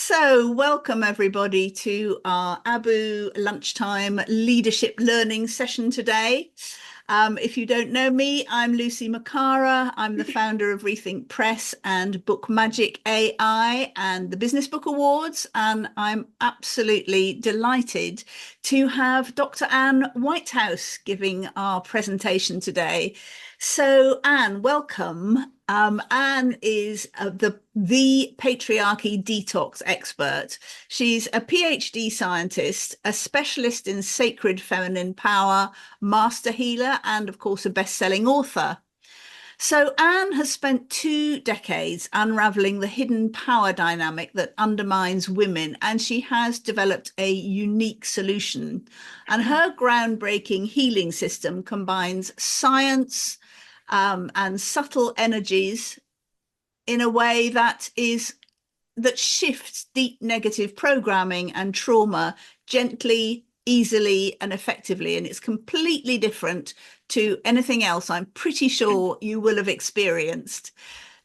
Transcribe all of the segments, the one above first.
So, welcome everybody to our ABU lunchtime leadership learning session today. If you don't know me, I'm Lucy Makara. I'm the founder of Rethink Press and Book Magic AI and the Business Book Awards. And I'm absolutely delighted to have Dr. Anne Whitehouse giving our presentation today. So, Anne, welcome. Anne is the patriarchy detox expert. She's a PhD scientist, a specialist in sacred feminine power, master healer, and of course, a best-selling author. So Anne has spent 2 decades unraveling the hidden power dynamic that undermines women, and she has developed a unique solution. And her groundbreaking healing system combines science, and subtle energies in a way that shifts deep negative programming and trauma gently, easily, and effectively. And it's completely different to anything else I'm pretty sure you will have experienced.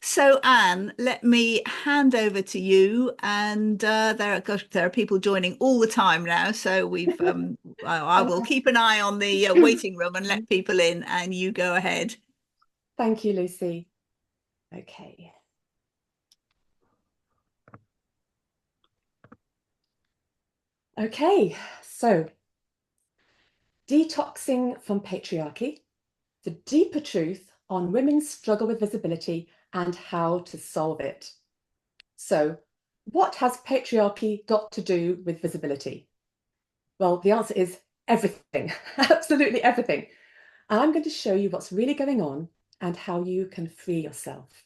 So, Anne, let me hand over to you. And there are people joining all the time now. So I will keep an eye on the waiting room and let people in, and you go ahead. Thank you, Lucy. Okay. Okay, so detoxing from patriarchy, the deeper truth on women's struggle with visibility and how to solve it. So, what has patriarchy got to do with visibility? Well, the answer is everything, absolutely everything. And I'm going to show you what's really going on and how you can free yourself.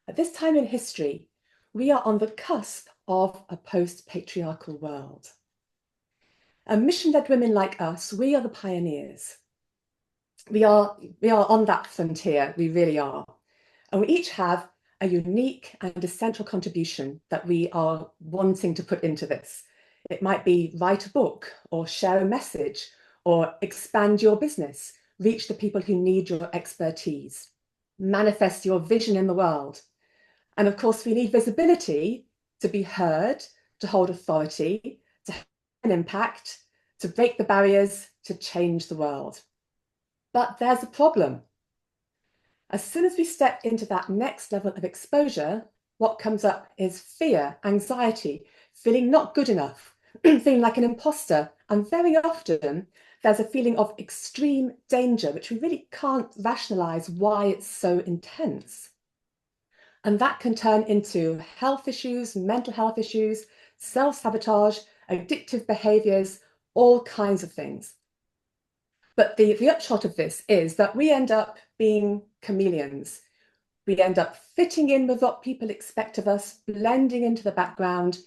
At this time in history, we are on the cusp of a post-patriarchal world. And mission-led women like us, we are the pioneers. We are on that frontier, we really are. And we each have a unique and essential contribution that we are wanting to put into this. It might be write a book or share a message or expand your business, reach the people who need your expertise, manifest your vision in the world. And of course, we need visibility to be heard, to hold authority, to have an impact, to break the barriers, to change the world. But there's a problem. As soon as we step into that next level of exposure, what comes up is fear, anxiety, feeling not good enough, feeling like an imposter. And very often, there's a feeling of extreme danger, which we really can't rationalize why it's so intense. And that can turn into health issues, mental health issues, self-sabotage, addictive behaviors, all kinds of things. But the upshot of this is that we end up being chameleons. We end up fitting in with what people expect of us, blending into the background,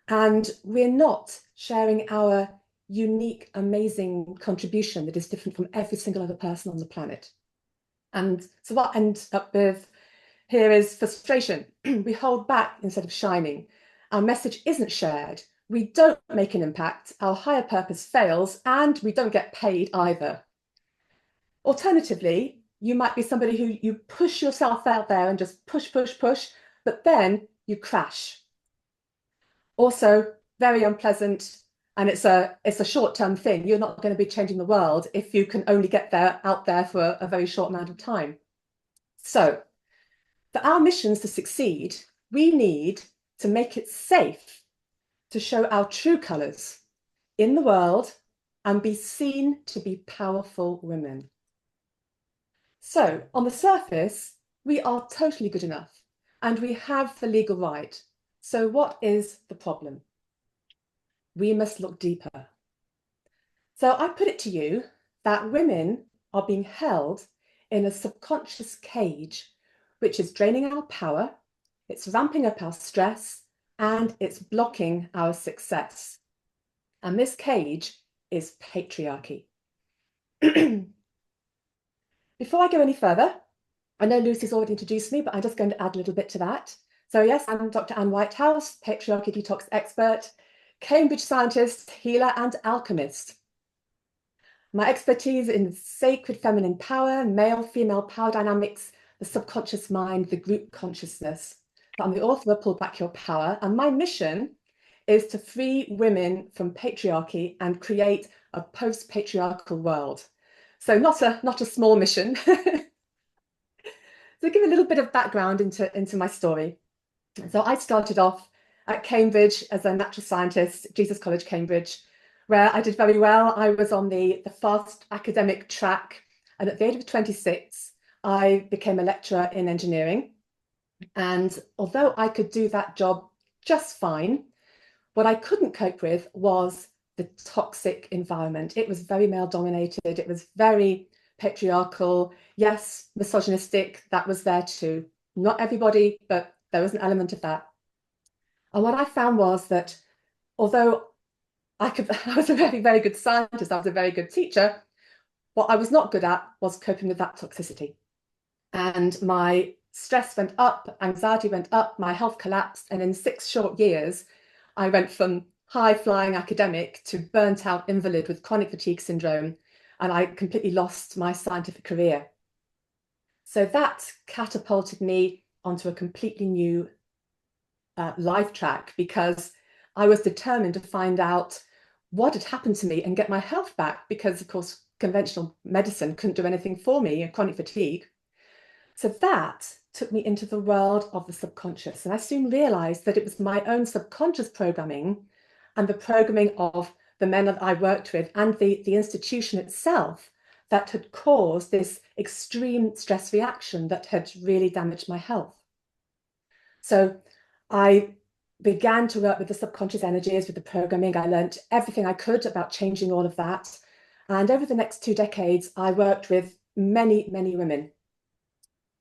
and we're not sharing our unique, amazing contribution that is different from every single other person on the planet. And so what I end up with here is frustration. We hold back instead of shining. Our message isn't shared. We don't make an impact. Our higher purpose fails, and we don't get paid either. Alternatively, you might be somebody who you push yourself out there and just push, push, push, but then you crash. Also, very unpleasant, and it's a short-term thing. You're not going to be changing the world if you can only get out there for a very short amount of time. So, for our missions to succeed, we need to make it safe to show our true colours in the world and be seen to be powerful women. So, on the surface, we are totally good enough and we have the legal right. So what is the problem? We must look deeper. So I put it to you that women are being held in a subconscious cage, which is draining our power, it's ramping up our stress, and it's blocking our success. And this cage is patriarchy. Before I go any further, I know Lucy's already introduced me, but I'm just going to add a little bit to that. So yes, I'm Dr. Anne Whitehouse, patriarchy detox expert, Cambridge scientist, healer, and alchemist. My expertise in sacred feminine power, male-female power dynamics, the subconscious mind, the group consciousness. I'm the author of Pull Back Your Power, and my mission is to free women from patriarchy and create a post-patriarchal world. So not a small mission. So give a little bit of background into my story. So I started off at Cambridge as a natural scientist, Jesus College, Cambridge, where I did very well. I was on the fast academic track. And at the age of 26, I became a lecturer in engineering. And although I could do that job just fine, what I couldn't cope with was the toxic environment. It was very male dominated. It was very patriarchal. Yes, misogynistic, that was there too. Not everybody, but there was an element of that. And what I found was that although I was a very, very good scientist, I was a very good teacher, what I was not good at was coping with that toxicity. And my stress went up, anxiety went up, my health collapsed. And in 6 short years, I went from high-flying academic to burnt-out invalid with chronic fatigue syndrome, and I completely lost my scientific career. So that catapulted me onto a completely new life track, because I was determined to find out what had happened to me and get my health back, because, of course, conventional medicine couldn't do anything for me, chronic fatigue. So that took me into the world of the subconscious. And I soon realized that it was my own subconscious programming and the programming of the men that I worked with and the institution itself that had caused this extreme stress reaction that had really damaged my health. So I began to work with the subconscious energies, with the programming. I learned everything I could about changing all of that. And over the next 2 decades, I worked with many, many women.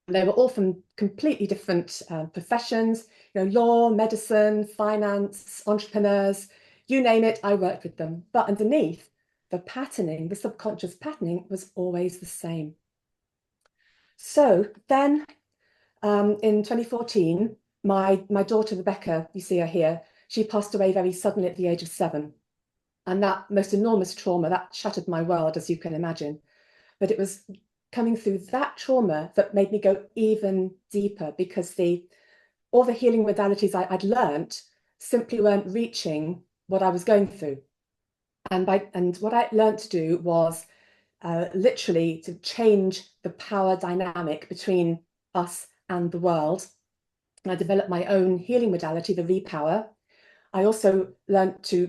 They were all from completely different professions, law, medicine, finance, entrepreneurs, you name it, I worked with them. But underneath, the patterning, the subconscious patterning was always the same. So then in 2014, my daughter, Rebecca, you see her here, she passed away very suddenly at the age of 7. And that most enormous trauma, that shattered my world, as you can imagine. But it was coming through that trauma that made me go even deeper, because all the healing modalities I'd learned simply weren't reaching what I was going through. And what I learned to do was literally to change the power dynamic between us and the world. And I developed my own healing modality, the Repower. I also learned to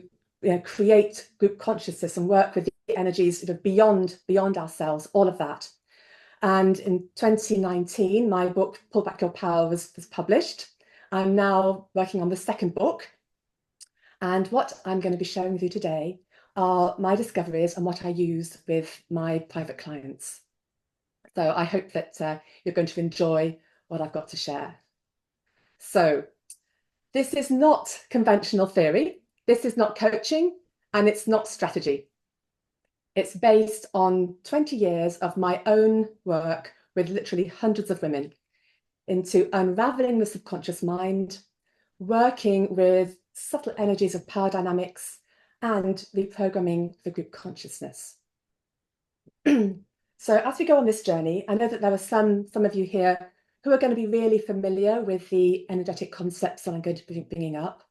create group consciousness and work with the energies beyond ourselves, all of that. And in 2019, my book, Pull Back Your Power, was published. I'm now working on the 2nd book. And what I'm going to be sharing with you today are my discoveries and what I use with my private clients. So I hope that you're going to enjoy what I've got to share. So this is not conventional theory. This is not coaching, and it's not strategy. It's based on 20 years of my own work with literally hundreds of women into unraveling the subconscious mind, working with subtle energies of power dynamics, and reprogramming the group consciousness. So as we go on this journey, I know that there are some of you here who are going to be really familiar with the energetic concepts that I'm going to be bringing up.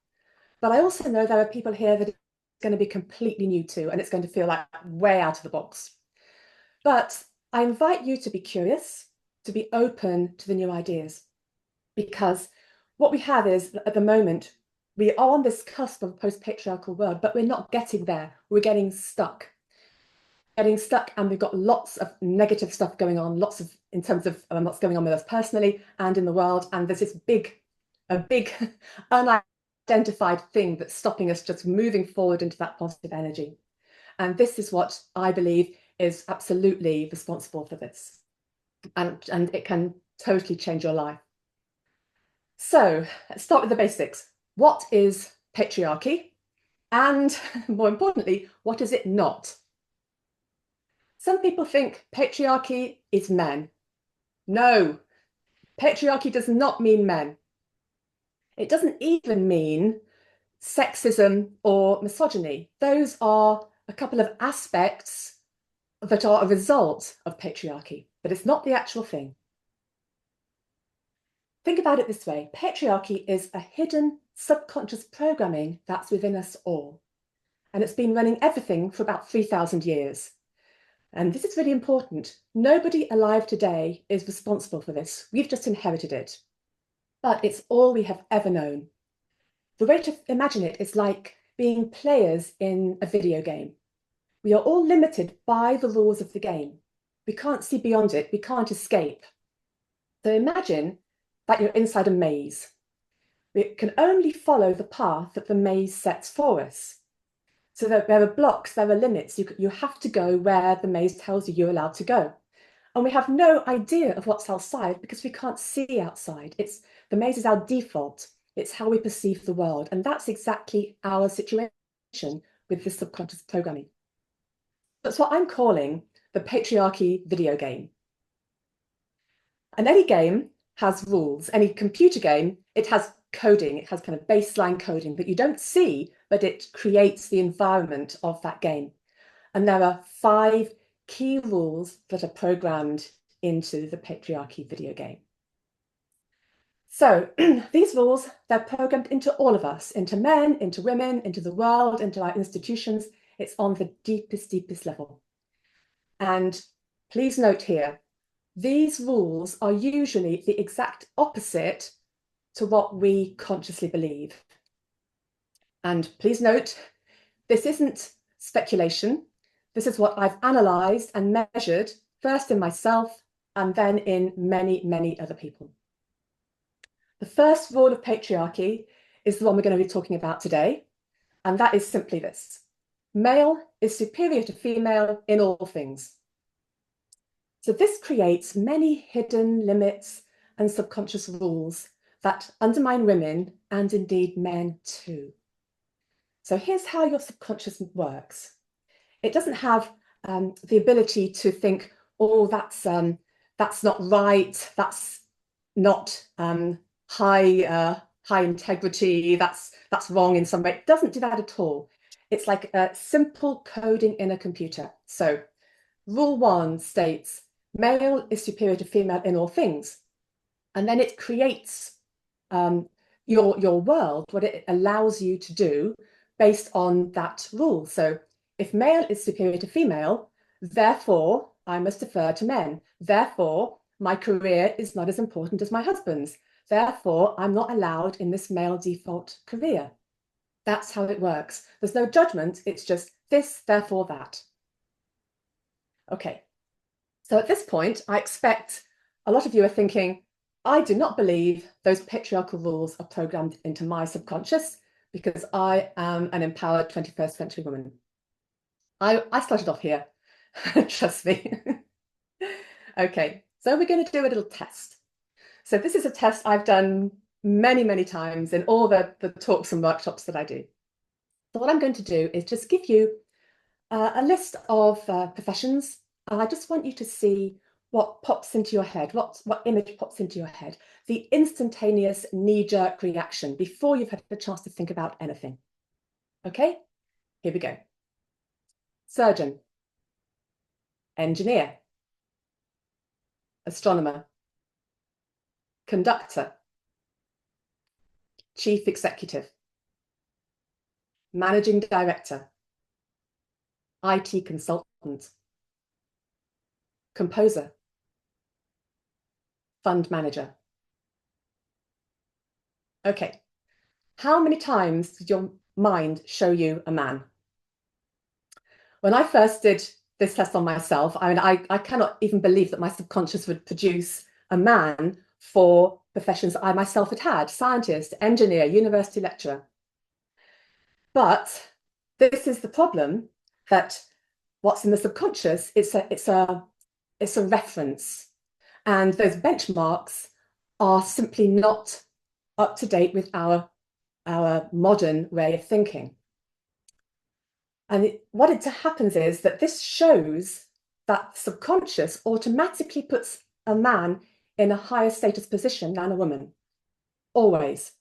But I also know there are people here that going to be completely new to, and it's going to feel like way out of the box. But I invite you to be curious, to be open to the new ideas, because what we have is, at the moment, we are on this cusp of a post-patriarchal world, but we're not getting there. We're getting stuck. And we've got lots of negative stuff going on, lots of, in terms of what's going on with us personally and in the world. And there's this a big unidentified thing that's stopping us just moving forward into that positive energy. And this is what I believe is absolutely responsible for this. And it can totally change your life. So let's start with the basics. What is patriarchy? And more importantly, what is it not? Some people think patriarchy is men. No, patriarchy does not mean men. It doesn't even mean sexism or misogyny. Those are a couple of aspects that are a result of patriarchy, but it's not the actual thing. Think about it this way. Patriarchy is a hidden subconscious programming that's within us all. And it's been running everything for about 3,000 years. And this is really important. Nobody alive today is responsible for this. We've just inherited it. But it's all we have ever known. The way to imagine it is like being players in a video game. We are all limited by the rules of the game. We can't see beyond it. We can't escape. So imagine that you're inside a maze. We can only follow the path that the maze sets for us. So there are blocks, there are limits. You have to go where the maze tells you you're allowed to go. And we have no idea of what's outside because we can't see outside. The maze is our default. It's how we perceive the world. And that's exactly our situation with this subconscious programming. That's what I'm calling the patriarchy video game. And any game has rules. Any computer game, it has coding. It has kind of baseline coding that you don't see, but it creates the environment of that game. And there are 5 key rules that are programmed into the patriarchy video game. So these rules, they're programmed into all of us, into men, into women, into the world, into our institutions. It's on the deepest, deepest level. And please note here, these rules are usually the exact opposite to what we consciously believe. And please note, this isn't speculation. This is what I've analysed and measured, first in myself and then in many, many other people. The first rule of patriarchy is the one we're going to be talking about today, and that is simply this. Male is superior to female in all things. So this creates many hidden limits and subconscious rules that undermine women and indeed men too. So here's how your subconscious works. It doesn't have the ability to think, oh, that's not right, that's not high integrity, that's wrong in some way. It doesn't do that at all. It's like a simple coding in a computer. So rule 1 states, male is superior to female in all things. And then it creates your world, what it allows you to do based on that rule. So if male is superior to female, therefore I must defer to men. Therefore, my career is not as important as my husband's. Therefore, I'm not allowed in this male default career. That's how it works. There's no judgment. It's just this, therefore that. Okay. So at this point, I expect a lot of you are thinking, I do not believe those patriarchal rules are programmed into my subconscious because I am an empowered 21st century woman. I started off here, trust me. Okay, so we're going to do a little test. So this is a test I've done many, many times in all the talks and workshops that I do. So what I'm going to do is just give you a list of professions, and I just want you to see what pops into your head, what image pops into your head, the instantaneous knee-jerk reaction before you've had the chance to think about anything. Okay, here we go. Surgeon, engineer, astronomer, conductor, chief executive, managing director, IT consultant, composer, fund manager. Okay, how many times did your mind show you a man? When I first did this test on myself, I mean, I cannot even believe that my subconscious would produce a man for professions I myself had had: scientist, engineer, university lecturer. But this is the problem, that what's in the subconscious, it's a reference, and those benchmarks are simply not up to date with our modern way of thinking. And what happens is that this shows that subconscious automatically puts a man in a higher status position than a woman, always.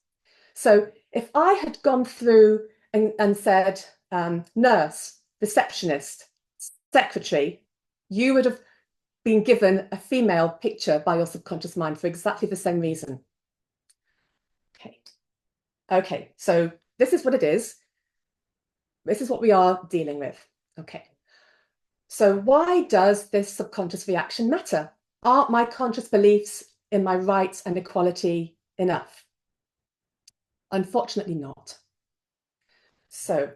So if I had gone through and said nurse, receptionist, secretary, you would have been given a female picture by your subconscious mind for exactly the same reason. Okay, so this is what it is. This is what we are dealing with. Okay. So why does this subconscious reaction matter? Are my conscious beliefs in my rights and equality enough? Unfortunately not. So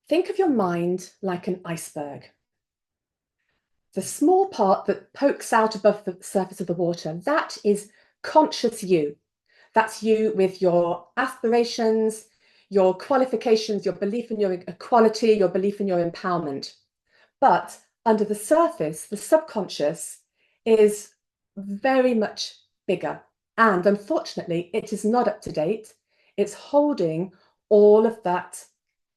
think of your mind like an iceberg. The small part that pokes out above the surface of the water, that is conscious you. That's you with your aspirations, your qualifications, your belief in your equality, your belief in your empowerment. But under the surface, the subconscious is very much bigger. And unfortunately, it is not up to date. It's holding all of that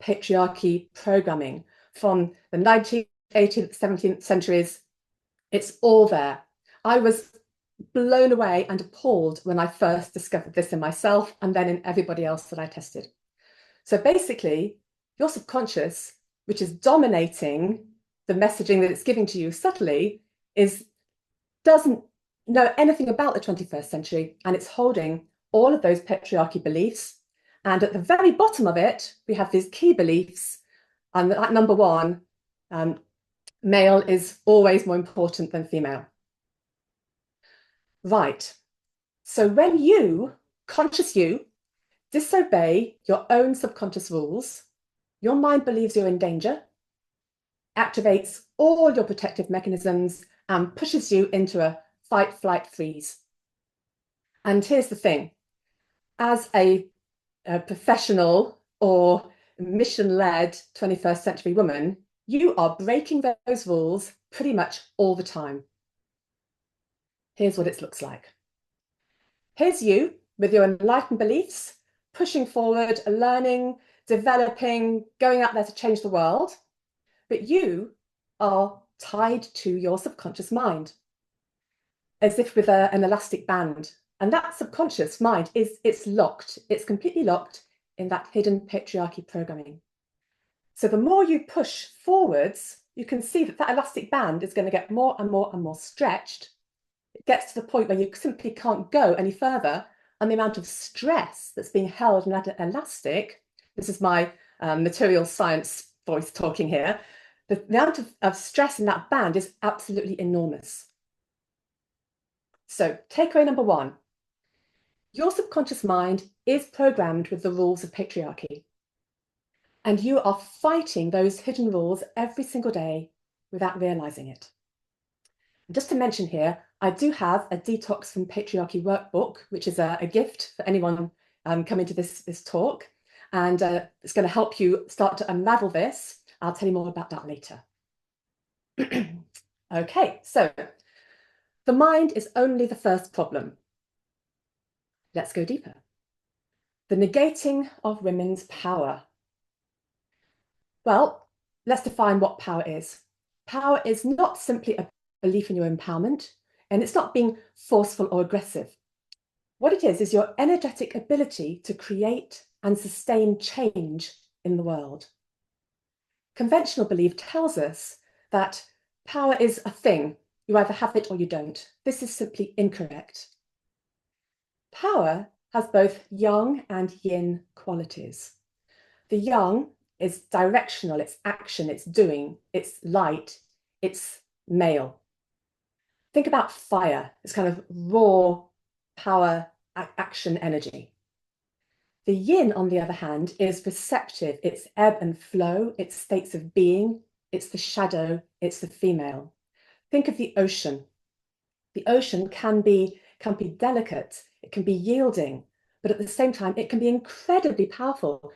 patriarchy programming from the 19th, 18th, 17th centuries. It's all there. I was blown away and appalled when I first discovered this in myself and then in everybody else that I tested. So basically, your subconscious, which is dominating the messaging that it's giving to you subtly, doesn't know anything about the 21st century, and it's holding all of those patriarchy beliefs. And at the very bottom of it, we have these key beliefs. And at number one, male is always more important than female. Right. So when you, conscious you, disobey your own subconscious rules, your mind believes you're in danger, activates all your protective mechanisms, and pushes you into a fight, flight, freeze. And here's the thing, as a professional or mission-led 21st century woman, you are breaking those rules pretty much all the time. Here's what it looks like. Here's you with your enlightened beliefs, pushing forward, learning, developing, going out there to change the world. But you are tied to your subconscious mind, as if with an elastic band. And that subconscious mind it's locked. It's completely locked in that hidden patriarchy programming. So the more you push forwards, you can see that that elastic band is going to get more and more and more stretched. It gets to the point where you simply can't go any further. And the amount of stress that's being held in that elastic, this is my material science voice talking here, the amount of stress in that band is absolutely enormous. So takeaway number one, your subconscious mind is programmed with the rules of patriarchy. And you are fighting those hidden rules every single day without realizing it. Just to mention here, I do have a Detox from Patriarchy workbook, which is a gift for anyone coming to this talk. And it's going to help you start to unravel this. I'll tell you more about that later. Okay, so the mind is only the first problem. Let's go deeper. The negating of women's power. Well, let's define what power is. Power is not simply a belief in your empowerment, and it's not being forceful or aggressive. What it is your energetic ability to create and sustain change in the world. Conventional belief tells us that power is a thing. You either have it or you don't. This is simply incorrect. Power has both yang and yin qualities. The yang is directional, it's action, it's doing, it's light, it's male. Think about fire, it's kind of raw power, action, energy. The yin, on the other hand, is receptive, it's ebb and flow, it's states of being, it's the shadow, it's the female. Think of the ocean. The ocean can be delicate, it can be yielding, but at the same time, it can be incredibly powerful.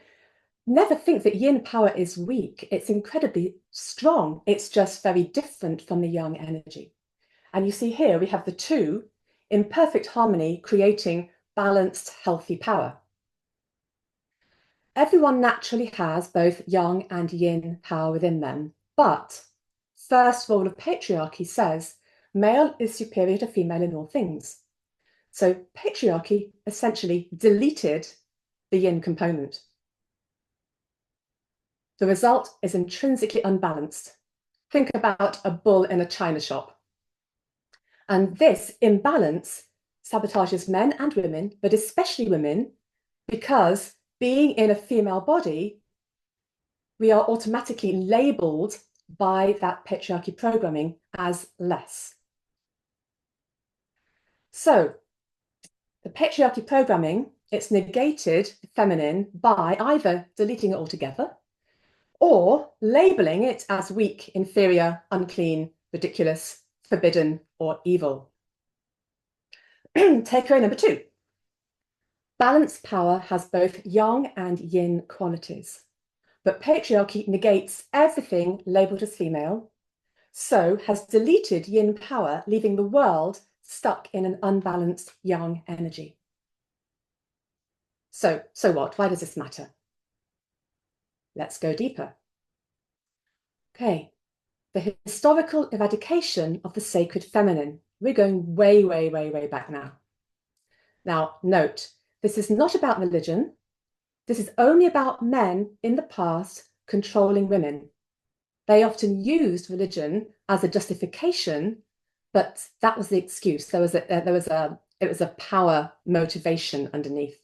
Never think that yin power is weak. It's incredibly strong. It's just very different from the yang energy. And you see here, we have the two in perfect harmony, creating balanced, healthy power. Everyone naturally has both yang and yin power within them, but first rule of patriarchy says male is superior to female in all things. So patriarchy essentially deleted the yin component. The result is intrinsically unbalanced. Think about a bull in a china shop. And this imbalance sabotages men and women, but especially women, because being in a female body, we are automatically labeled by that patriarchy programming as less. So the patriarchy programming, it's negated the feminine by either deleting it altogether or labeling it as weak, inferior, unclean, ridiculous, forbidden, or evil. Takeaway number 2. Balanced power has both yang and yin qualities, but patriarchy negates everything labeled as female, so has deleted yin power, leaving the world stuck in an unbalanced yang energy. So what? Why does this matter? Let's go deeper. Okay, the historical eradication of the sacred feminine. We're going way, way, way, way back now. Now, note, this is not about religion. This is only about men in the past controlling women. They often used religion as a justification, but that was the excuse. It was a power motivation underneath.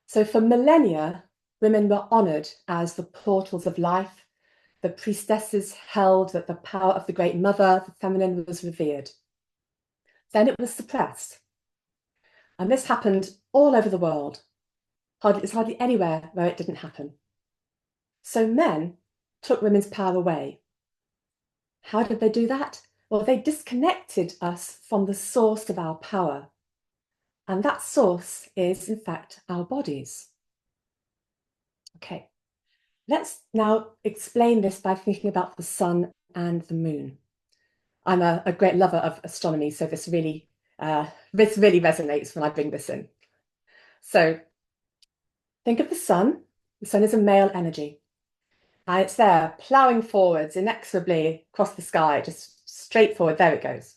So for millennia, women were honored as the portals of life. The priestesses held that the power of the great mother, the feminine, was revered. Then it was suppressed. And this happened all over the world. There's hardly anywhere where it didn't happen. So men took women's power away. How did they do that? Well, they disconnected us from the source of our power. And that source is, in fact, our bodies. Okay, let's now explain this by thinking about the sun and the moon. I'm a great lover of astronomy, so this really resonates when I bring this in. So think of the sun. The sun is a male energy. And it's there, ploughing forwards inexorably across the sky, just straight forward. There it goes.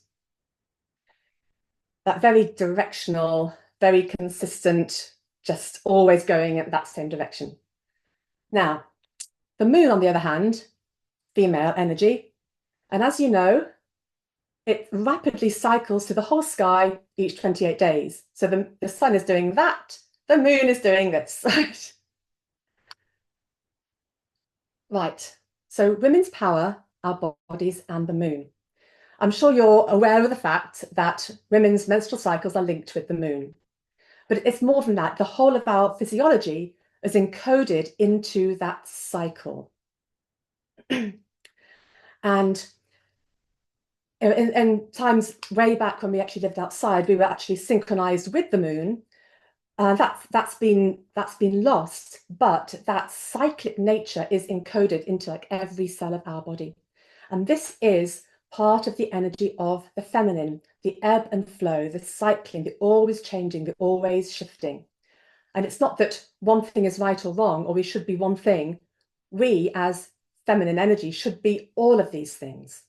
That very directional, very consistent, just always going in that same direction. Now, the moon, on the other hand, female energy. And as you know, it rapidly cycles through the whole sky each 28 days. So the sun is doing that, the moon is doing this. Right, so women's power, our bodies, and the moon. I'm sure you're aware of the fact that women's menstrual cycles are linked with the moon. But it's more than that. The whole of our physiology is encoded into that cycle. And in times way back when we actually lived outside, we were actually synchronized with the moon. That's been lost, but that cyclic nature is encoded into like every cell of our body. And this is part of the energy of the feminine, the ebb and flow, the cycling, the always changing, the always shifting. And it's not that one thing is right or wrong, or we should be one thing. We as feminine energy should be all of these things.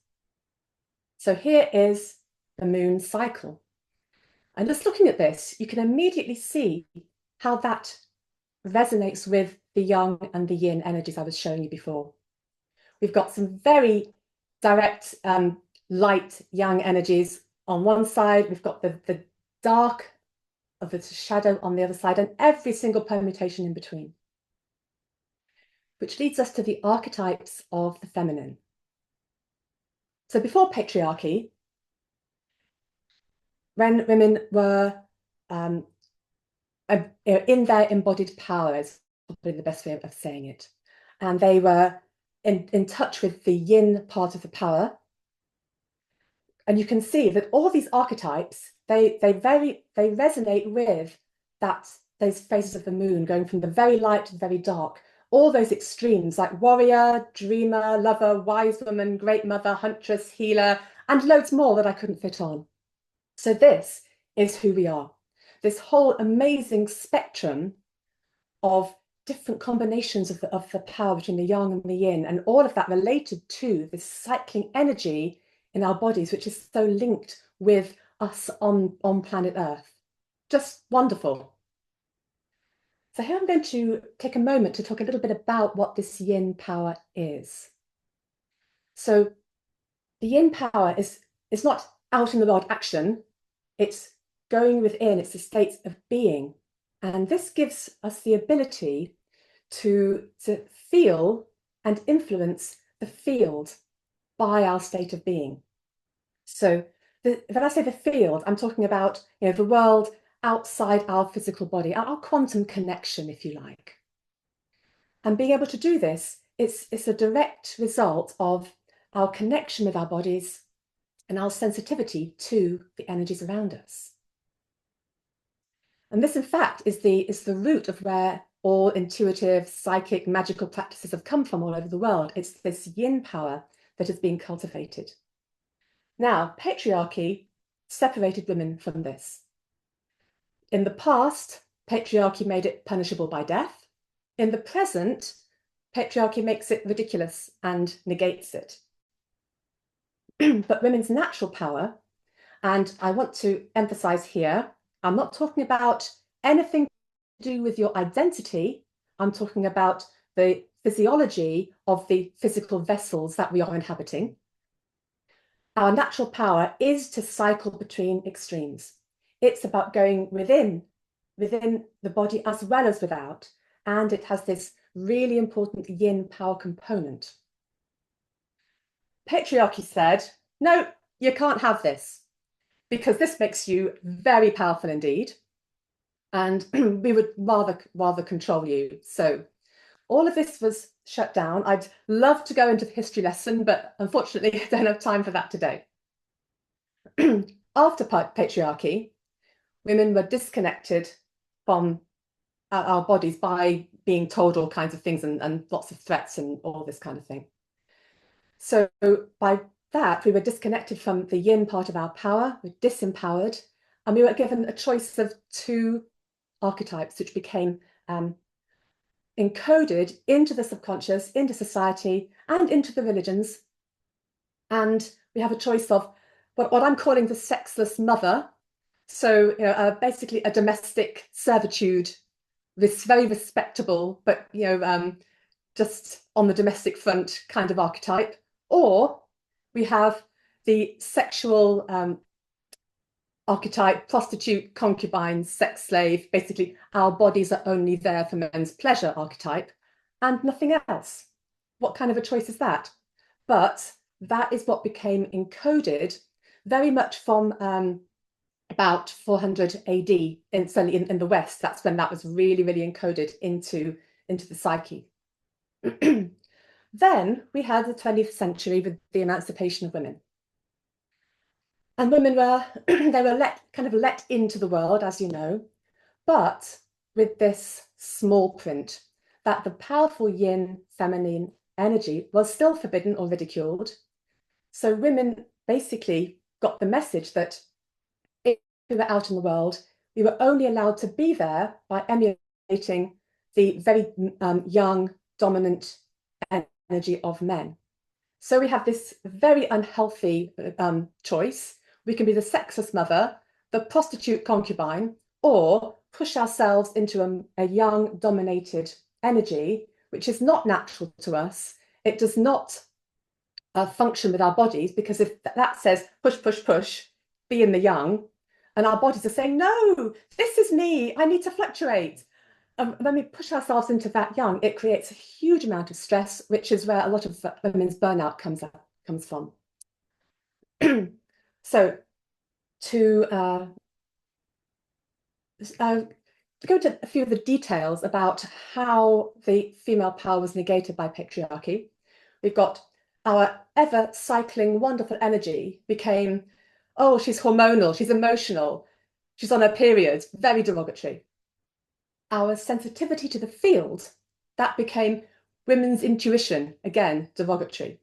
So here is the moon cycle. And just looking at this, you can immediately see how that resonates with the yang and the yin energies I was showing you before. We've got some very direct light yang energies on one side. We've got the dark of the shadow on the other side, and every single permutation in between. Which leads us to the archetypes of the feminine. So before patriarchy, when women were in their embodied power, is probably the best way of saying it, and they were in touch with the yin part of the power. And you can see that all these archetypes, they resonate with those phases of the moon, going from the very light to the very dark, all those extremes like warrior, dreamer, lover, wise woman, great mother, huntress, healer, and loads more that I couldn't fit on. So this is who we are. This whole amazing spectrum of different combinations of the power between the yang and the yin, and all of that related to this cycling energy in our bodies, which is so linked with us on planet Earth. Just wonderful. So here I'm going to take a moment to talk a little bit about what this yin power is. So the yin power is not out in the world action, it's going within, it's the states of being. And this gives us the ability to feel and influence the field by our state of being. So when I say the field, I'm talking about, the world outside our physical body, our quantum connection, if you like. And being able to do this, it's a direct result of our connection with our bodies and our sensitivity to the energies around us. And this, in fact, is the root of where all intuitive, psychic, magical practices have come from all over the world. It's this yin power that is being cultivated. Now, patriarchy separated women from this. In the past, patriarchy made it punishable by death. In the present, patriarchy makes it ridiculous and negates it. But women's natural power, and I want to emphasize here, I'm not talking about anything to do with your identity. I'm talking about the physiology of the physical vessels that we are inhabiting. Our natural power is to cycle between extremes. It's about going within the body as well as without, and it has this really important yin power component. Patriarchy said, no, you can't have this, because this makes you very powerful indeed, and we would rather control you. So all of this was shut down. I'd love to go into the history lesson, but unfortunately I don't have time for that today. After patriarchy, women were disconnected from our bodies by being told all kinds of things and lots of threats and all this kind of thing. So by that, we were disconnected from the yin part of our power, we're disempowered, and we were given a choice of two archetypes, which became encoded into the subconscious, into society, and into the religions. And we have a choice of what I'm calling the sexless mother. So, basically a domestic servitude, this very respectable, but, just on the domestic front kind of archetype. Or we have the sexual archetype, prostitute, concubine, sex slave, basically our bodies are only there for men's pleasure archetype and nothing else. What kind of a choice is that? But that is what became encoded very much from about 400 AD, certainly in the West. That's when that was really, really encoded into the psyche. Then we had the 20th century with the emancipation of women. And women were, they were let into the world, as you know, but with this small print that the powerful yin feminine energy was still forbidden or ridiculed. So women basically got the message that if we were out in the world, we were only allowed to be there by emulating the very young, dominant energy of men. So we have this very unhealthy choice. We can be the sexless mother, the prostitute concubine, or push ourselves into a young, dominated energy, which is not natural to us. It does not function with our bodies, because if that says push, push, push, be in the young, and our bodies are saying, no, this is me, I need to fluctuate. When we push ourselves into that young, it creates a huge amount of stress, which is where a lot of women's burnout comes from. So to go into a few of the details about how the female power was negated by patriarchy, we've got our ever cycling wonderful energy became, oh, she's hormonal, she's emotional, she's on her period, very derogatory. Our sensitivity to the field, that became women's intuition, again, derogatory.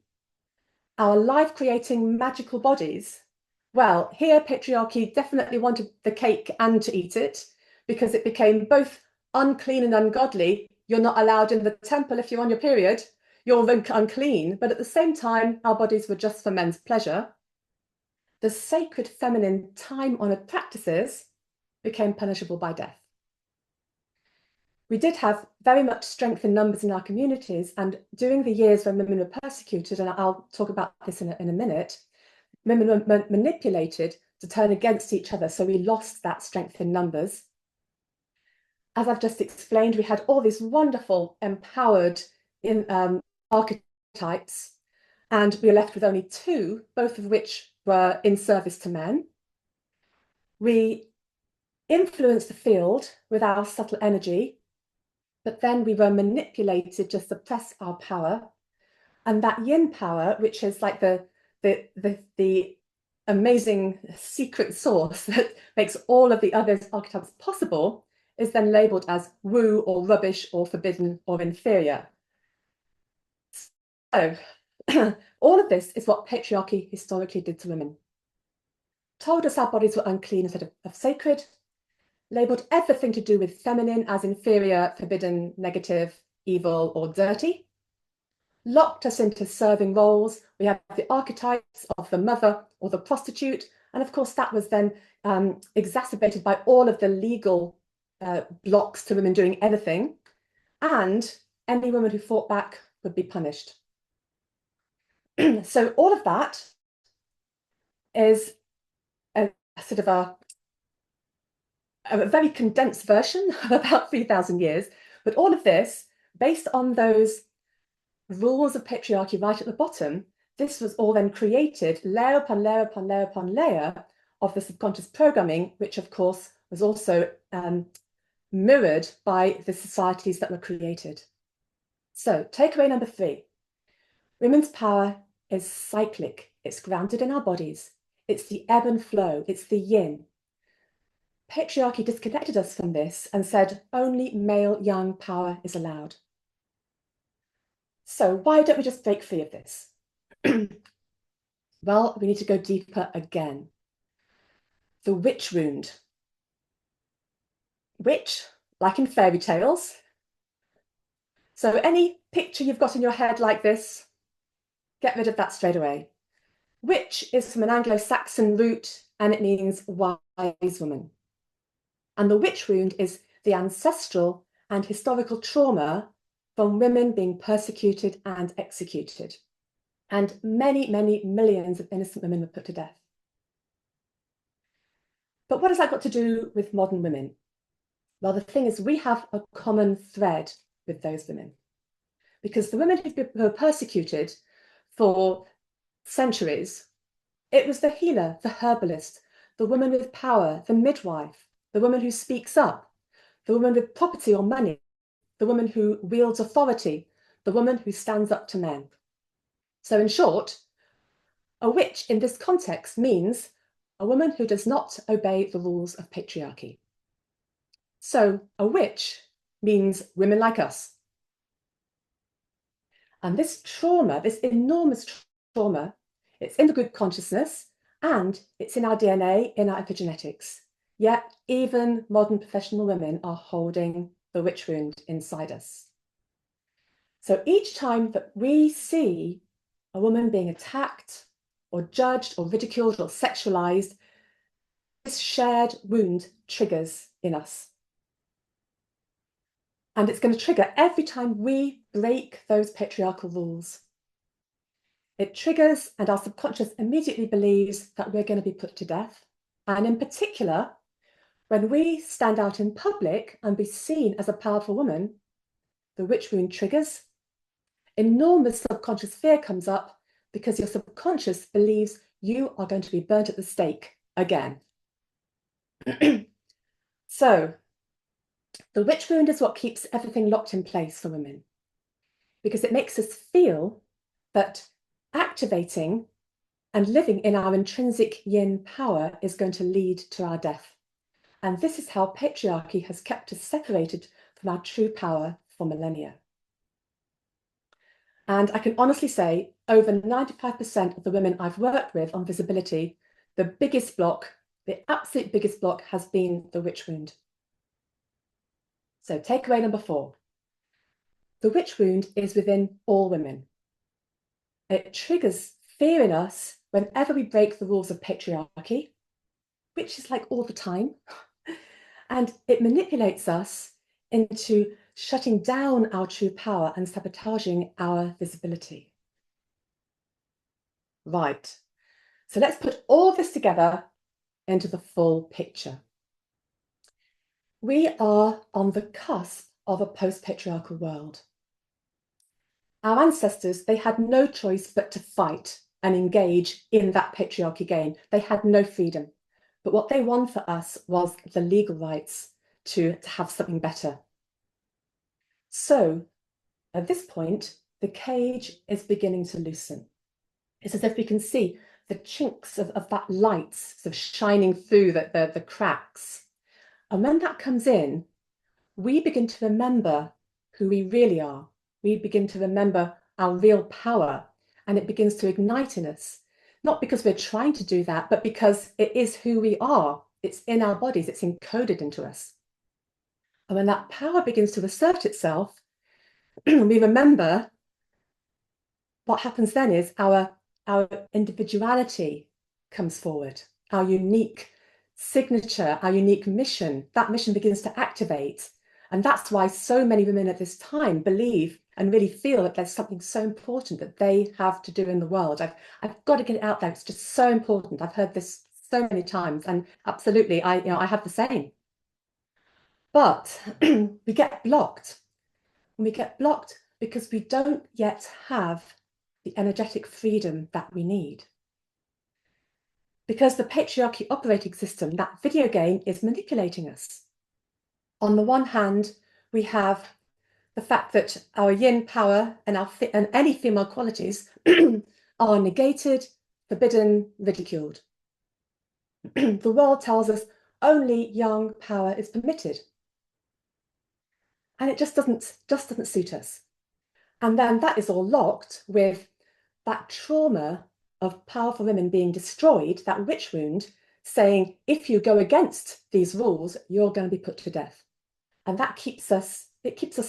Our life-creating magical bodies, well, here patriarchy definitely wanted the cake and to eat it, because it became both unclean and ungodly. You're not allowed in the temple if you're on your period, you're unclean, but at the same time, our bodies were just for men's pleasure. The sacred feminine time-honored practices became punishable by death. We did have very much strength in numbers in our communities, and during the years when women were persecuted, and I'll talk about this in a minute, women were manipulated to turn against each other, so we lost that strength in numbers. as I've just explained, we had all these wonderful, empowered archetypes, and we were left with only two, both of which were in service to men. We influenced the field with our subtle energy, but then we were manipulated to suppress our power. And that yin power, which is like the amazing secret source that makes all of the other archetypes possible, is then labeled as woo or rubbish or forbidden or inferior. So all of this is what patriarchy historically did to women. Told us our bodies were unclean instead of sacred, labeled everything to do with feminine as inferior, forbidden, negative, evil, or dirty, locked us into serving roles. We have the archetypes of the mother or the prostitute. And of course, that was then exacerbated by all of the legal blocks to women doing anything. And any woman who fought back would be punished. So all of that is a sort of a very condensed version of about 3,000 years. But all of this, based on those rules of patriarchy right at the bottom, this was all then created layer upon layer upon layer upon layer of the subconscious programming, which of course was also mirrored by the societies that were created. So takeaway number 3, women's power is cyclic. It's grounded in our bodies. It's the ebb and flow. It's the yin. Patriarchy disconnected us from this and said only male young power is allowed. So why don't we just break free of this? Well, we need to go deeper again. The witch wound. Witch, like in fairy tales. So any picture you've got in your head like this, get rid of that straight away. Witch is from an Anglo-Saxon root, and it means wise woman. And the witch wound is the ancestral and historical trauma from women being persecuted and executed. And many, many millions of innocent women were put to death. But what has that got to do with modern women? Well, the thing is, we have a common thread with those women. Because the women who were persecuted for centuries, it was the healer, the herbalist, the woman with power, the midwife, the woman who speaks up, the woman with property or money, the woman who wields authority, the woman who stands up to men. So in short, a witch in this context means a woman who does not obey the rules of patriarchy. So a witch means women like us. And this trauma, this enormous trauma, it's in the group consciousness and it's in our DNA, in our epigenetics. Yet even modern professional women are holding the witch wound inside us. So each time that we see a woman being attacked or judged or ridiculed or sexualized, this shared wound triggers in us. And it's going to trigger every time we break those patriarchal rules. It triggers, and our subconscious immediately believes that we're going to be put to death. And in particular, when we stand out in public and be seen as a powerful woman, the witch wound triggers. Enormous subconscious fear comes up because your subconscious believes you are going to be burnt at the stake again. So the witch wound is what keeps everything locked in place for women, because it makes us feel that activating and living in our intrinsic yin power is going to lead to our death. And this is how patriarchy has kept us separated from our true power for millennia. And I can honestly say over 95% of the women I've worked with on visibility, the biggest block, the absolute biggest block has been the witch wound. So takeaway number 4. The witch wound is within all women. It triggers fear in us whenever we break the rules of patriarchy, which is like all the time. And it manipulates us into shutting down our true power and sabotaging our visibility. Right. So let's put all this together into the full picture. We are on the cusp of a post-patriarchal world. Our ancestors, they had no choice but to fight and engage in that patriarchy game. They had no freedom. But what they won for us was the legal rights to have something better. So at this point, the cage is beginning to loosen. It's as if we can see the chinks of that light sort of shining through the cracks. And when that comes in, we begin to remember who we really are. We begin to remember our real power, and it begins to ignite in us. Not because we're trying to do that, but because it is who we are. It's in our bodies, it's encoded into us. And when that power begins to assert itself, we remember what happens then is our individuality comes forward, our unique signature, our unique mission. That mission begins to activate. And that's why so many women at this time believe and really feel that there's something so important that they have to do in the world. I've got to get it out there. It's just so important. I've heard this so many times, and absolutely, I have the same. But we get blocked. And we get blocked because we don't yet have the energetic freedom that we need. Because the patriarchy operating system, that video game, is manipulating us. On the one hand, we have the fact that our yin power and any female qualities are negated, forbidden, ridiculed. The world tells us only young power is permitted. And it just doesn't suit us. And then that is all locked with that trauma of powerful women being destroyed, that witch wound, saying, if you go against these rules, you're going to be put to death. And that keeps us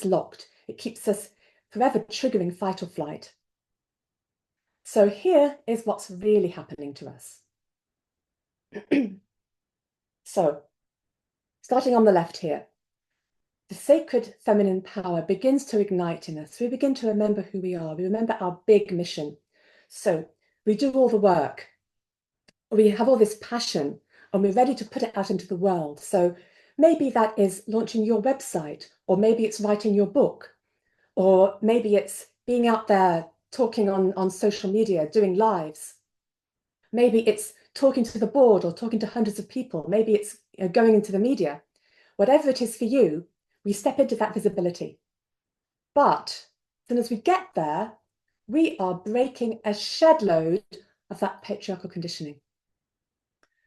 locked. It keeps us forever triggering fight or flight. So here is what's really happening to us. So, starting on the left here, the sacred feminine power begins to ignite in us. We begin to remember who we are. We remember our big mission. So we do all the work. We have all this passion and we're ready to put it out into the world. So maybe that is launching your website, or maybe it's writing your book, or maybe it's being out there talking on social media, doing lives. Maybe it's talking to the board or talking to hundreds of people. Maybe it's going into the media. Whatever it is for you, we step into that visibility. But then as we get there, we are breaking a shed load of that patriarchal conditioning.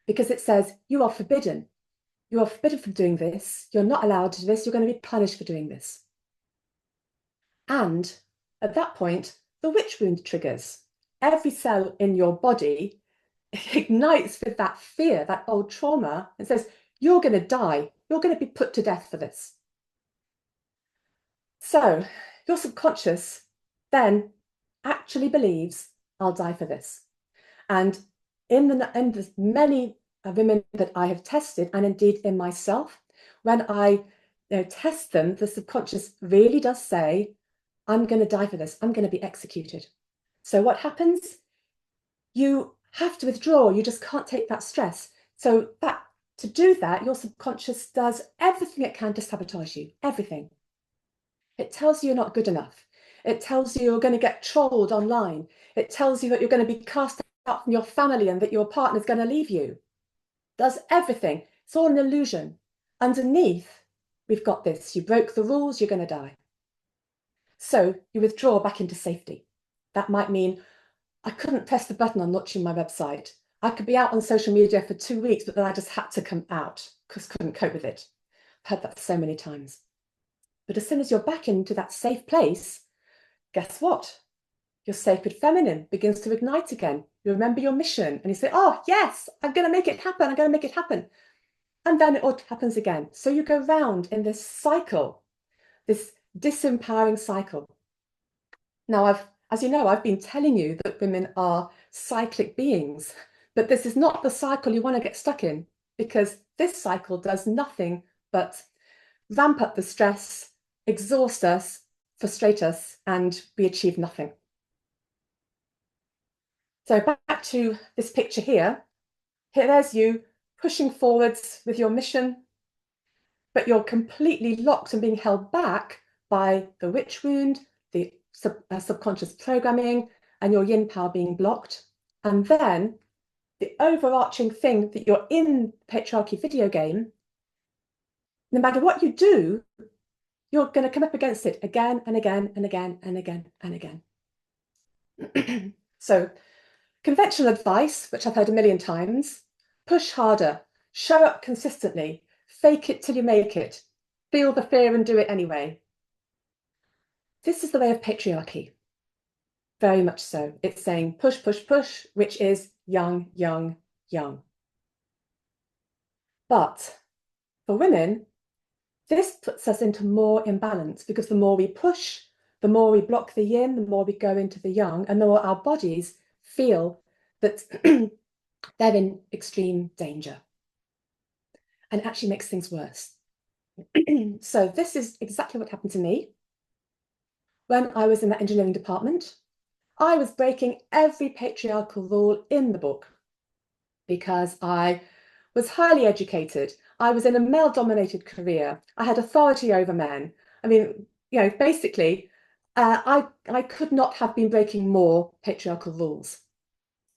Because it says, you are forbidden. You are forbidden from doing this. You're not allowed to do this. You're going to be punished for doing this. And at that point, the witch wound triggers. Every cell in your body ignites with that fear, that old trauma, and says, you're going to die. You're going to be put to death for this. So your subconscious then actually believes, I'll die for this. And in the many women that I have tested, and indeed in myself, when I test them, the subconscious really does say, I'm going to die for this. I'm going to be executed. So what happens? You have to withdraw. You just can't take that stress. So to do that, your subconscious does everything it can to sabotage you, everything. It tells you you're not good enough. It tells you you're going to get trolled online. It tells you that you're going to be cast out from your family and that your partner's going to leave you. It does everything. It's all an illusion. Underneath, we've got this. You broke the rules, you're going to die. So you withdraw back into safety. That might mean I couldn't press the button on launching my website. I could be out on social media for 2 weeks, but then I just had to come out because I couldn't cope with it. I've heard that so many times. But as soon as you're back into that safe place, guess what? Your sacred feminine begins to ignite again. You remember your mission and you say, oh, yes, I'm going to make it happen. I'm going to make it happen. And then it all happens again. So you go round in this cycle, this disempowering cycle. Now, as you know, I've been telling you that women are cyclic beings, but this is not the cycle you want to get stuck in, because this cycle does nothing but ramp up the stress, exhaust us, frustrate us, and we achieve nothing. So back to this picture here. There's you pushing forwards with your mission. but you're completely locked and being held back by the witch wound, the subconscious programming, and your yin power being blocked. And then the overarching thing that you're in patriarchy video game, no matter what you do, you're going to come up against it again and again and again and again and again. So conventional advice, which I've heard a million times: push harder, show up consistently, fake it till you make it, feel the fear and do it anyway. This is the way of patriarchy. Very much so. It's saying push, push, push, which is yang, yang, yang. But for women, this puts us into more imbalance, because the more we push, the more we block the yin, the more we go into the yang, and the more our bodies feel that they're in extreme danger. And it actually makes things worse. So this is exactly what happened to me. When I was in the engineering department, I was breaking every patriarchal rule in the book because I was highly educated. I was in a male-dominated career. I had authority over men. I mean, you know, basically, I could not have been breaking more patriarchal rules.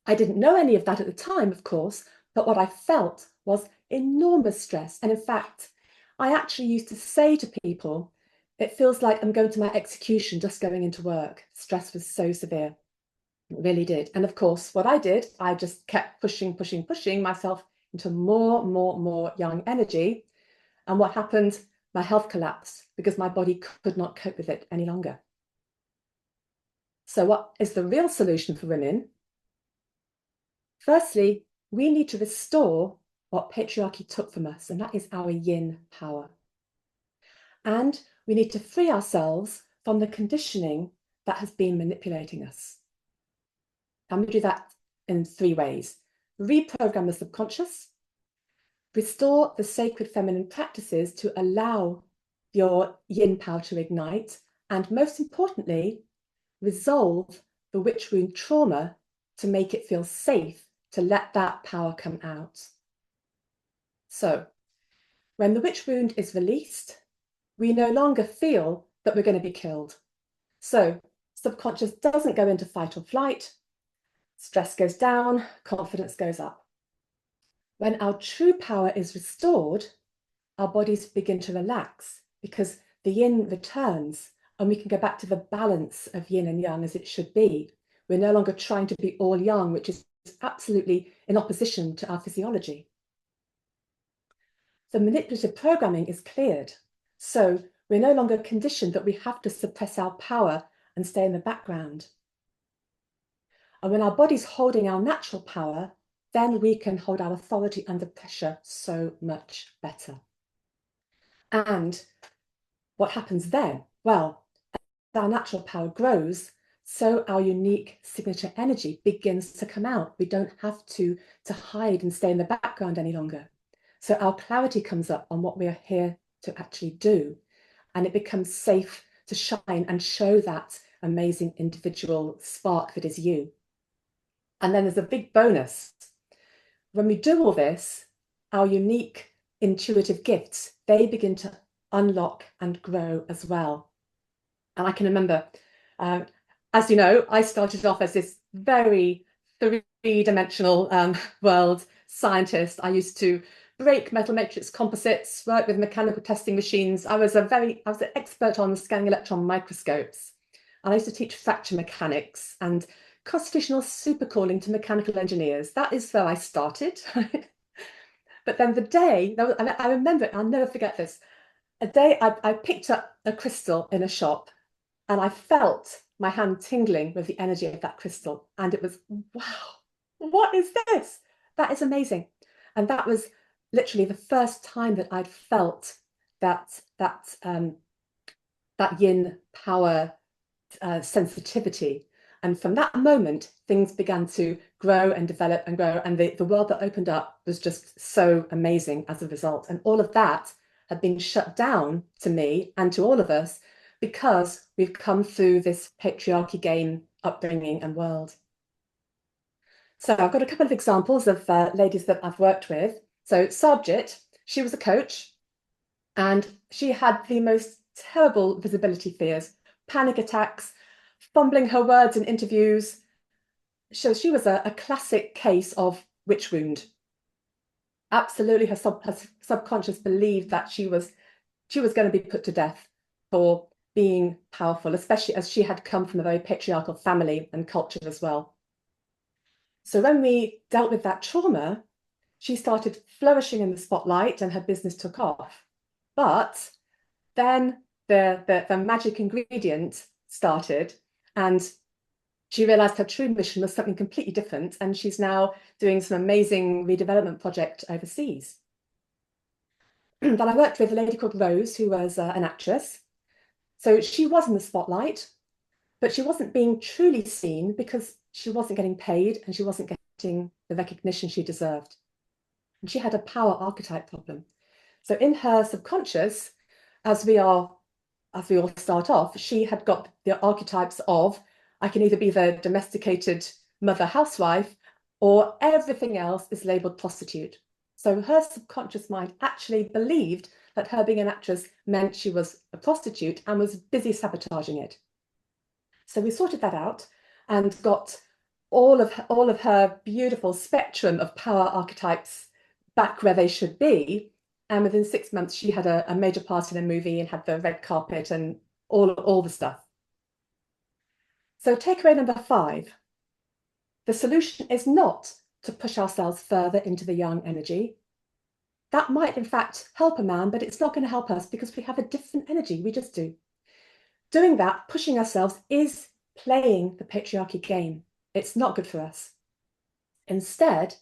I didn't know any of that at the time, of course, but what I felt was enormous stress. And in fact, I actually used to say to people, it feels like I'm going to my execution just going into work. Stress was so severe. It really did. And of course, what I did, I just kept pushing, pushing, pushing myself into more yang energy. And what happened? My health collapsed because my body could not cope with it any longer. So what is the real solution for women? Firstly, we need to restore what patriarchy took from us, and that is our yin power. And we need to free ourselves from the conditioning that has been manipulating us. And we do that in 3 ways. Reprogram the subconscious, restore the sacred feminine practices to allow your yin power to ignite, and most importantly, resolve the witch wound trauma to make it feel safe to let that power come out. So when the witch wound is released, we no longer feel that we're going to be killed. So subconscious doesn't go into fight or flight, stress goes down, confidence goes up. When our true power is restored, our bodies begin to relax because the yin returns and we can go back to the balance of yin and yang as it should be. We're no longer trying to be all yang, which is absolutely in opposition to our physiology. The manipulative programming is cleared. So we're no longer conditioned that we have to suppress our power and stay in the background. And when our body's holding our natural power, then we can hold our authority under pressure so much better. And what happens then? Well, as our natural power grows, so our unique signature energy begins to come out. We don't have to hide and stay in the background any longer. So our clarity comes up on what we are here to actually do. And it becomes safe to shine and show that amazing individual spark that is you. And then there's a big bonus. When we do all this, our unique intuitive gifts, they begin to unlock and grow as well. And I can remember, as you know, I started off as this very three-dimensional world scientist. I used to break metal matrix composites, work with mechanical testing machines. I was an expert on scanning electron microscopes. And I used to teach fracture mechanics and constitutional supercooling to mechanical engineers. That is where I started. But then the day, I remember it, I'll never forget this. A day I picked up a crystal in a shop and I felt my hand tingling with the energy of that crystal. And it was, wow, what is this? That is amazing. And that was literally the first time that I'd felt that yin power sensitivity. And from that moment, things began to grow and develop and grow. And the world that opened up was just so amazing as a result. And all of that had been shut down to me and to all of us because we've come through this patriarchy game upbringing and world. So I've got a couple of examples of ladies that I've worked with. So Sargit, she was a coach. And she had the most terrible visibility fears, panic attacks, fumbling her words in interviews. So she was a classic case of witch wound. Absolutely, her subconscious believed that she was going to be put to death for being powerful, especially as she had come from a very patriarchal family and culture as well. So when we dealt with that trauma, she started flourishing in the spotlight and her business took off. But then the magic ingredient started, and she realized her true mission was something completely different, and she's now doing some amazing redevelopment project overseas. Then I worked with a lady called Rose, who was an actress. So she was in the spotlight, but she wasn't being truly seen because she wasn't getting paid and she wasn't getting the recognition she deserved. And she had a power archetype problem. So in her subconscious, as we all start off, she had got the archetypes of, I can either be the domesticated mother housewife or everything else is labeled prostitute. So her subconscious mind actually believed that her being an actress meant she was a prostitute and was busy sabotaging it. So we sorted that out and got all of her beautiful spectrum of power archetypes back where they should be. And within 6 months, she had a major part in a movie and had the red carpet and all the stuff. So takeaway number 5, the solution is not to push ourselves further into the yang energy. That might, in fact, help a man, but it's not going to help us because we have a different energy. We just do. Doing that, pushing ourselves, is playing the patriarchy game. It's not good for us. Instead,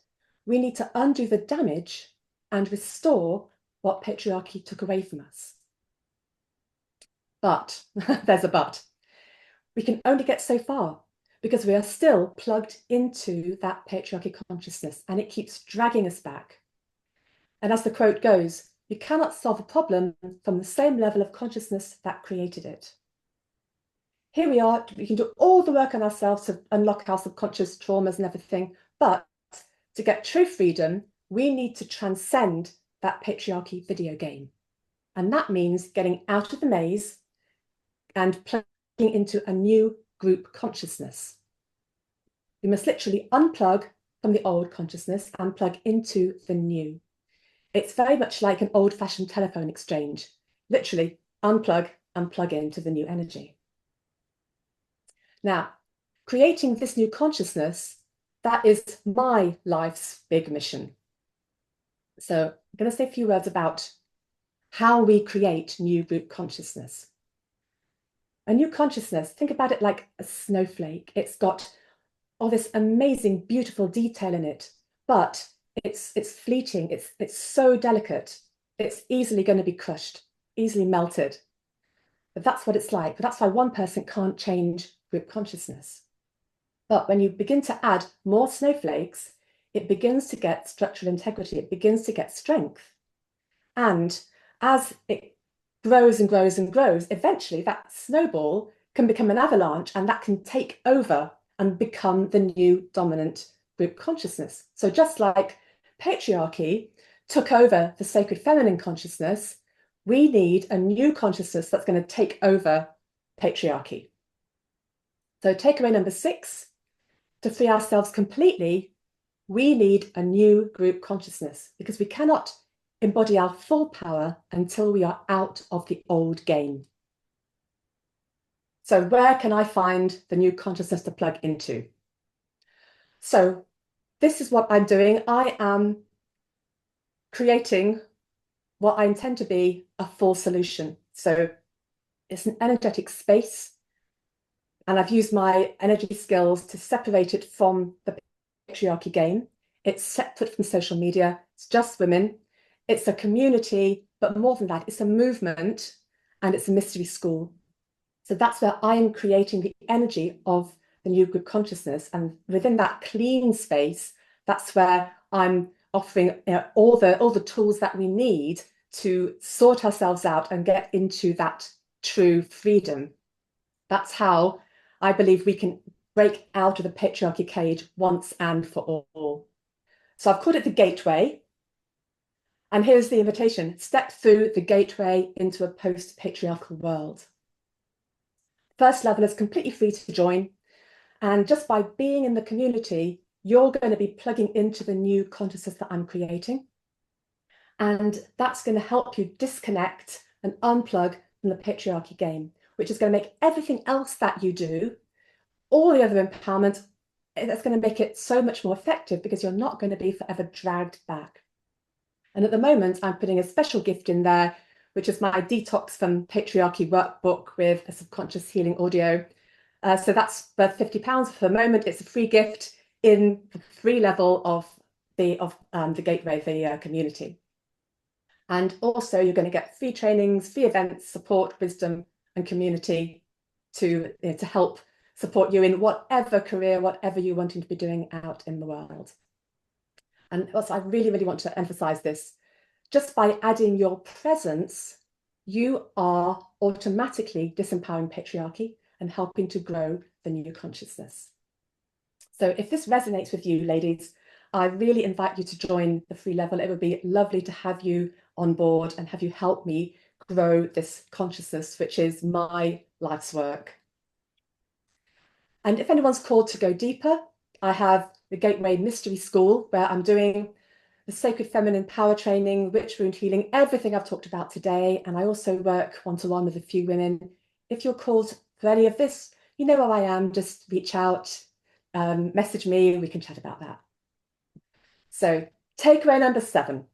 we need to undo the damage and restore what patriarchy took away from us. But, there's a but, we can only get so far because we are still plugged into that patriarchy consciousness and it keeps dragging us back. And as the quote goes, you cannot solve a problem from the same level of consciousness that created it. Here we are, we can do all the work on ourselves to unlock our subconscious traumas and everything, but to get true freedom, we need to transcend that patriarchy video game. And that means getting out of the maze and plugging into a new group consciousness. We must literally unplug from the old consciousness and plug into the new. It's very much like an old-fashioned telephone exchange. Literally unplug and plug into the new energy. Now, creating this new consciousness, that is my life's big mission. So I'm going to say a few words about how we create new group consciousness. A new consciousness, think about it like a snowflake. It's got all this amazing, beautiful detail in it, but it's fleeting, it's so delicate, it's easily going to be crushed, easily melted. But that's what it's like. But that's why one person can't change group consciousness. But when you begin to add more snowflakes, it begins to get structural integrity, it begins to get strength. And as it grows and grows and grows, eventually that snowball can become an avalanche and that can take over and become the new dominant group consciousness. So just like patriarchy took over the sacred feminine consciousness, we need a new consciousness that's going to take over patriarchy. So takeaway number 6, to free ourselves completely, we need a new group consciousness because we cannot embody our full power until we are out of the old game. So where can I find the new consciousness to plug into? So this is what I'm doing. I am creating what I intend to be a full solution. So it's an energetic space, and I've used my energy skills to separate it from the patriarchy game. It's separate from social media. It's just women. It's a community, but more than that, it's a movement and it's a mystery school. So that's where I am creating the energy of the new group consciousness. And within that clean space, that's where I'm offering all the tools that we need to sort ourselves out and get into that true freedom. That's how I believe we can break out of the patriarchy cage once and for all. So I've called it the gateway. And here's the invitation: step through the gateway into a post-patriarchal world. First level is completely free to join. And just by being in the community, you're going to be plugging into the new consciousness that I'm creating. And that's going to help you disconnect and unplug from the patriarchy game, which is going to make everything else that you do, all the other empowerment, that's going to make it so much more effective because you're not going to be forever dragged back. And at the moment, I'm putting a special gift in there, which is my Detox from Patriarchy workbook with a subconscious healing audio. So that's worth £50 for the moment. It's a free gift in the free level of the Gateway, the community. And also you're going to get free trainings, free events, support, wisdom, and community to help support you in whatever career, whatever you're wanting to be doing out in the world. And also, I really, really want to emphasize this. Just by adding your presence, you are automatically disempowering patriarchy and helping to grow the new consciousness. So if this resonates with you, ladies, I really invite you to join the free level. It would be lovely to have you on board and have you help me grow this consciousness, which is my life's work. And if anyone's called to go deeper, I have the Gateway Mystery School, where I'm doing the sacred feminine power training, witch wound healing, everything I've talked about today. And I also work one-to-one with a few women. If you're called for any of this, you know where I am, just reach out, message me, and we can chat about that. So takeaway number 7,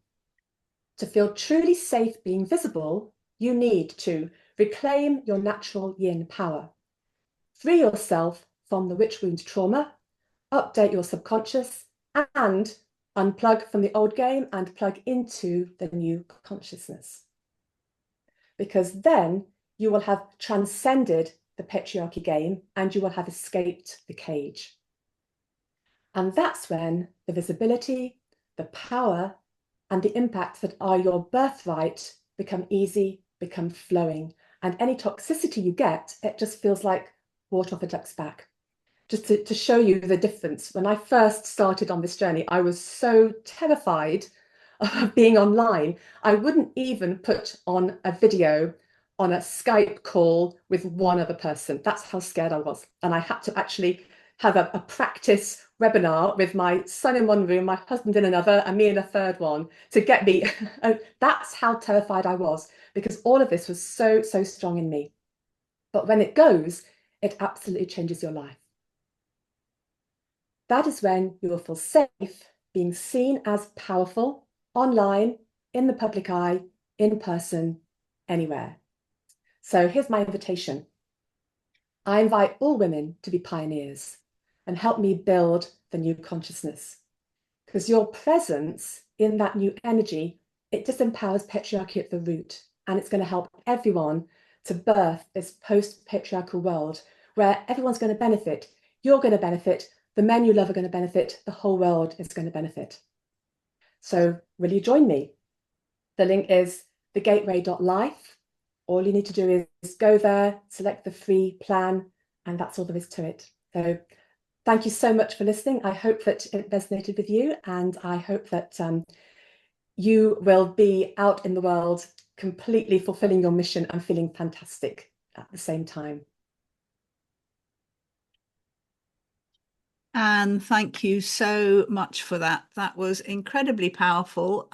to feel truly safe being visible, you need to reclaim your natural yin power, free yourself from the witch wound trauma, update your subconscious, and unplug from the old game and plug into the new consciousness. Because then you will have transcended the patriarchy game and you will have escaped the cage. And that's when the visibility, the power, and the impact that are your birthright become easy, become flowing. And any toxicity you get, it just feels like water off a duck's back. Just to show you the difference. When I first started on this journey, I was so terrified of being online. I wouldn't even put on a video on a Skype call with one other person. That's how scared I was. And I had to actually have a practice webinar with my son in one room, my husband in another, and me in a third one to get me. That's how terrified I was, because all of this was so, so strong in me. But when it goes, it absolutely changes your life. That is when you will feel safe being seen as powerful, online, in the public eye, in person, anywhere. So here's my invitation. I invite all women to be pioneers and help me build the new consciousness. Because your presence in that new energy, it disempowers patriarchy at the root, and it's going to help everyone to birth this post-patriarchal world where everyone's going to benefit. You're going to benefit. The men you love are going to benefit. The whole world is going to benefit. So will you join me? The link is thegateway.life. All you need to do is go there, select the free plan, and that's all there is to it. So thank you so much for listening. I hope that it resonated with you, and I hope that you will be out in the world completely fulfilling your mission and feeling fantastic at the same time. And thank you so much for that. That was incredibly powerful.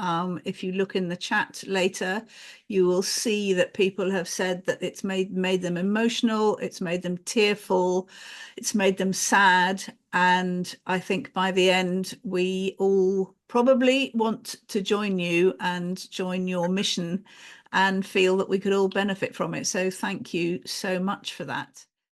If you look in the chat later, you will see that people have said that it's made them emotional, it's made them tearful, it's made them sad. And I think by the end, we all probably want to join you and join your mission and feel that we could all benefit from it. So thank you so much for that.